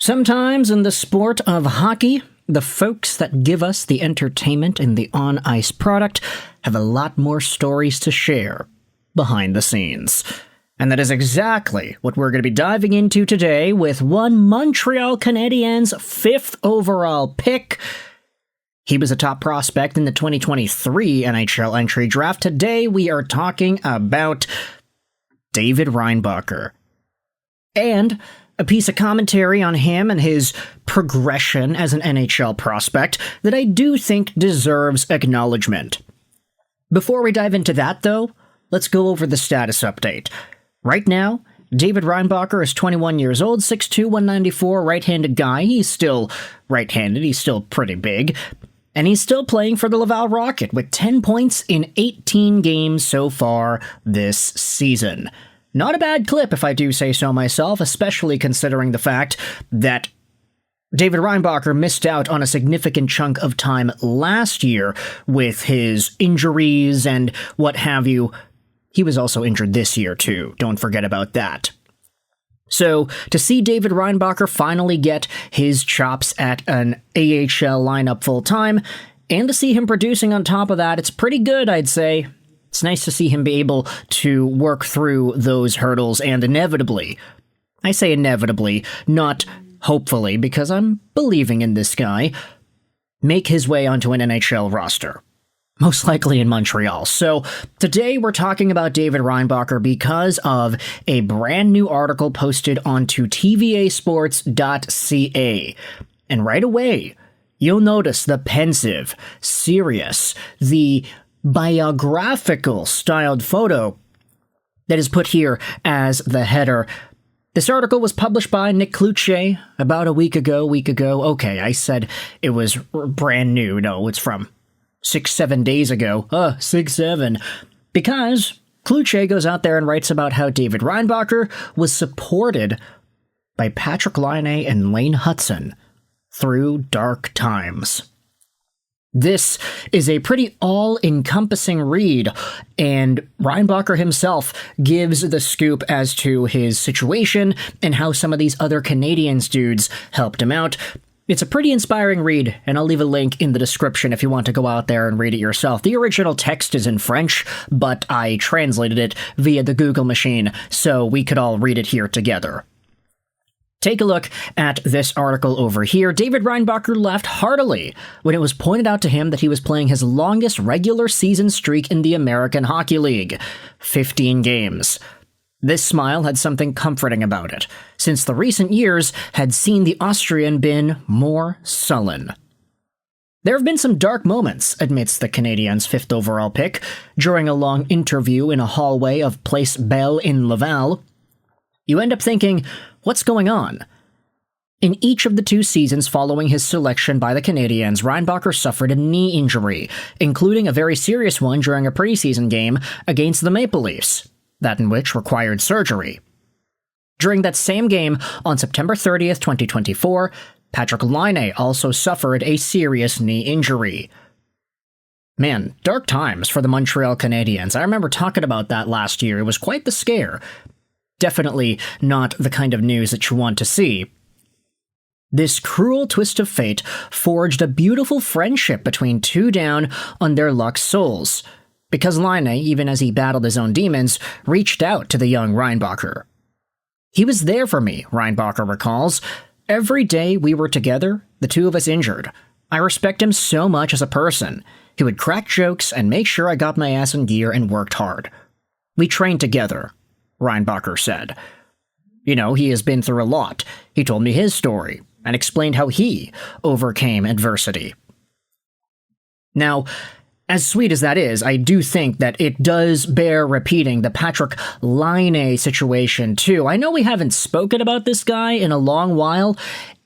Sometimes in the sport of hockey, the folks that give us the entertainment and the on-ice product have a lot more stories to share behind the scenes. And that is exactly what we're going to be diving into today with one Montreal Canadiens' 5th overall pick. He was a top prospect in the 2023 NHL Entry Draft. Today we are talking about David Reinbacher. And a piece of commentary on him and his progression as an NHL prospect that I do think deserves acknowledgement. Before we dive into that, though, let's go over the status update. Right now, David Reinbacher is 21 years old, 6'2", 194, right-handed guy. He's still right-handed, he's still pretty big, and he's still playing for the Laval Rocket with 10 points in 18 games so far this season. Not a bad clip, if I do say so myself, especially considering the fact that David Reinbacher missed out on a significant chunk of time last year with his injuries and what have you. He was also injured this year, too. Don't forget about that. So, to see David Reinbacher finally get his chops at an AHL lineup full-time, and to see him producing on top of that, it's pretty good, I'd say. It's nice to see him be able to work through those hurdles and inevitably, I say inevitably, not hopefully, because I'm believing in this guy, make his way onto an NHL roster. Most likely in Montreal. So today we're talking about David Reinbacher because of a brand new article posted onto TVA Sports.ca. And right away, you'll notice the pensive, serious, the biographical styled photo that is put here as the header. This article was published by Nick Cloutier about a week ago. Okay, I said it was brand new. No, it's from 6-7 days ago. 6-7. Because Cloutier goes out there and writes about how David Reinbacher was supported by Patrik Laine and Lane Hutson through dark times. This is a pretty all-encompassing read, and Reinbacher himself gives the scoop as to his situation and how some of these other Canadiens dudes helped him out. It's a pretty inspiring read, and I'll leave a link in the description if you want to go out there and read it yourself. The original text is in French, but I translated it via the Google machine, so we could all read it here together. Take a look at this article over here. David Reinbacher laughed heartily when it was pointed out to him that he was playing his longest regular season streak in the American Hockey League, 15 games. This smile had something comforting about it, since the recent years had seen the Austrian been more sullen. There have been some dark moments, admits the Canadiens' 5th overall pick, during a long interview in a hallway of Place Belle in Laval. You end up thinking, what's going on? In each of the 2 seasons following his selection by the Canadiens, Reinbacher suffered a knee injury, including a very serious one during a preseason game against the Maple Leafs, that in which required surgery. During that same game, on September 30th, 2024, Patrik Laine also suffered a serious knee injury. Man, dark times for the Montreal Canadiens. I remember talking about that last year. It was quite the scare. Definitely not the kind of news that you want to see. This cruel twist of fate forged a beautiful friendship between 2 down on their luck souls, because Laine, even as he battled his own demons, reached out to the young Reinbacher. He was there for me, Reinbacher recalls. Every day we were together, the 2 of us injured. I respect him so much as a person. He would crack jokes and make sure I got my ass in gear and worked hard. We trained together, Reinbacher said. You know, he has been through a lot. He told me his story and explained how he overcame adversity. Now, as sweet as that is, I do think that it does bear repeating the Patrik Laine situation, too. I know we haven't spoken about this guy in a long while,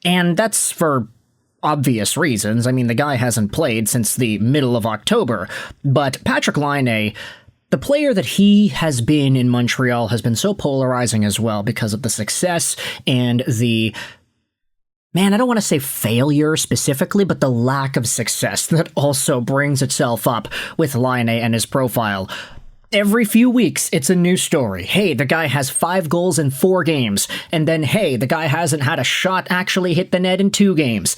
and that's for obvious reasons. I mean, the guy hasn't played since the middle of October, but Patrik Laine, the player that he has been in Montreal, has been so polarizing as well because of the success and the, man, I don't want to say failure specifically, but the lack of success that also brings itself up with Laine and his profile. Every few weeks, it's a new story. Hey, the guy has 5 goals in 4 games. And then, hey, the guy hasn't had a shot actually hit the net in 2 games.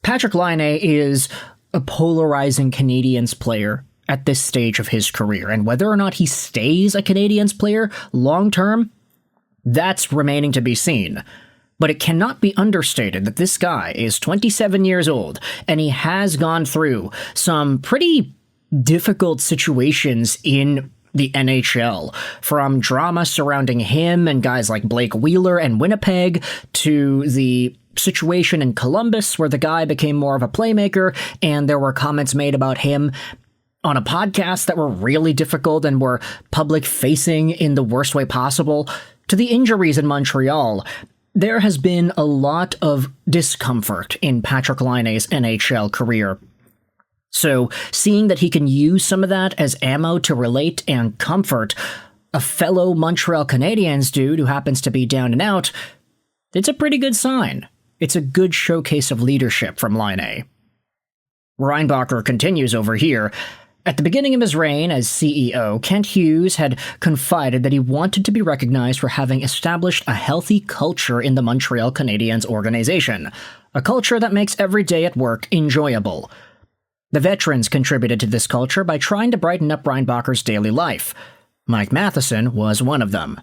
Patrik Laine is a polarizing Canadiens player at this stage of his career. And whether or not he stays a Canadiens player long-term, that's remaining to be seen. But it cannot be understated that this guy is 27 years old, and he has gone through some pretty difficult situations in the NHL, from drama surrounding him and guys like Blake Wheeler and Winnipeg, to the situation in Columbus where the guy became more of a playmaker, and there were comments made about him on a podcast that were really difficult and were public-facing in the worst way possible, to the injuries in Montreal. There has been a lot of discomfort in Patrik Laine's NHL career. So, seeing that he can use some of that as ammo to relate and comfort a fellow Montreal Canadiens dude who happens to be down and out, it's a pretty good sign. It's a good showcase of leadership from Laine. Reinbacher continues over here. At the beginning of his reign as CEO, Kent Hughes had confided that he wanted to be recognized for having established a healthy culture in the Montreal Canadiens organization, a culture that makes every day at work enjoyable. The veterans contributed to this culture by trying to brighten up Reinbacher's daily life. Mike Matheson was one of them.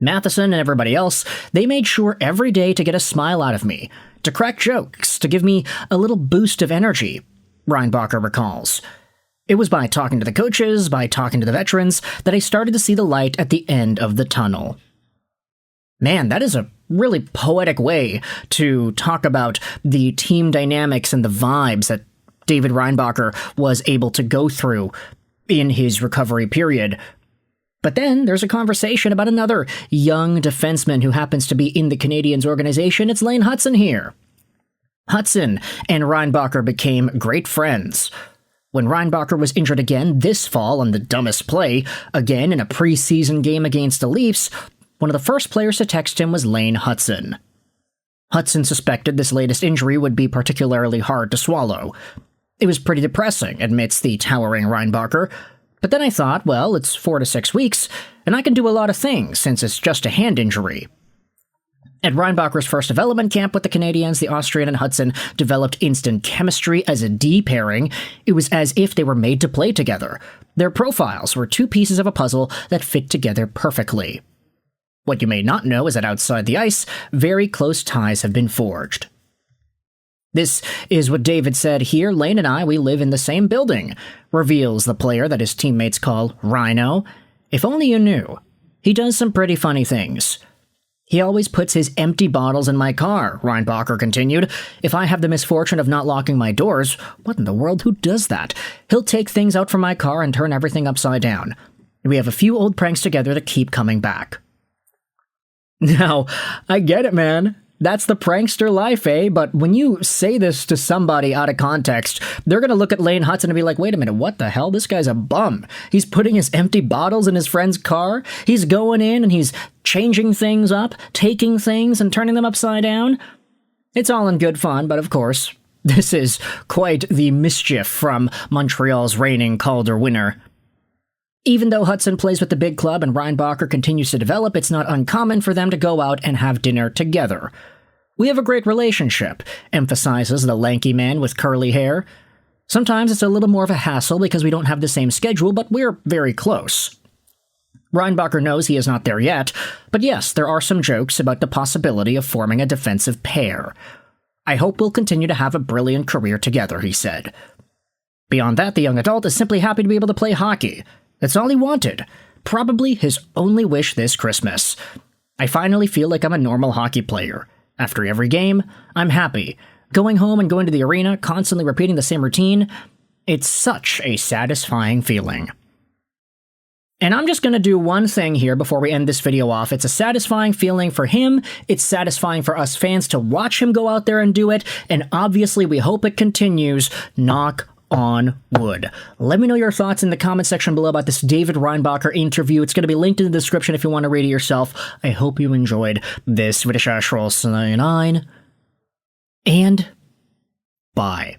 Matheson and everybody else, they made sure every day to get a smile out of me, to crack jokes, to give me a little boost of energy, Reinbacher recalls. It was by talking to the coaches, by talking to the veterans, that I started to see the light at the end of the tunnel. Man, that is a really poetic way to talk about the team dynamics and the vibes that David Reinbacher was able to go through in his recovery period. But then there's a conversation about another young defenseman who happens to be in the Canadiens organization. It's Lane Hutson here. Hutson and Reinbacher became great friends. When Reinbacher was injured again this fall on the dumbest play, again in a preseason game against the Leafs, one of the first players to text him was Lane Hutson. Hutson suspected this latest injury would be particularly hard to swallow. It was pretty depressing, admits the towering Reinbacher, but then I thought, well, it's 4 to 6 weeks, and I can do a lot of things since it's just a hand injury. At Reinbacher's first development camp with the Canadiens, the Austrian and Hutson developed instant chemistry as a D pairing. It was as if they were made to play together. Their profiles were 2 pieces of a puzzle that fit together perfectly. What you may not know is that outside the ice, very close ties have been forged. This is what David said here. Lane and I, we live in the same building, reveals the player that his teammates call Rhino. If only you knew. He does some pretty funny things. He always puts his empty bottles in my car, Reinbacher continued. If I have the misfortune of not locking my doors, what in the world, who does that? He'll take things out from my car and turn everything upside down. We have a few old pranks together that keep coming back. Now, I get it, man. That's the prankster life, eh? But when you say this to somebody out of context, they're going to look at Lane Hutson and be like, wait a minute, what the hell? This guy's a bum. He's putting his empty bottles in his friend's car. He's going in and he's changing things up, taking things and turning them upside down. It's all in good fun, but of course, this is quite the mischief from Montreal's reigning Calder winner. Even though Hutson plays with the big club and Reinbacher continues to develop, it's not uncommon for them to go out and have dinner together. We have a great relationship, emphasizes the lanky man with curly hair. Sometimes it's a little more of a hassle because we don't have the same schedule, but we're very close. Reinbacher knows he is not there yet, but yes, there are some jokes about the possibility of forming a defensive pair. I hope we'll continue to have a brilliant career together, he said. Beyond that, the young adult is simply happy to be able to play hockey. That's all he wanted. Probably his only wish this Christmas. I finally feel like I'm a normal hockey player. After every game, I'm happy. Going home and going to the arena, constantly repeating the same routine, it's such a satisfying feeling. And I'm just going to do one thing here before we end this video off. It's a satisfying feeling for him. It's satisfying for us fans to watch him go out there and do it. And obviously, we hope it continues. Knock on wood. Let me know your thoughts in the comment section below about this David Reinbacher interview. It's going to be linked in the description if you want to read it yourself. I hope you enjoyed this video. And bye.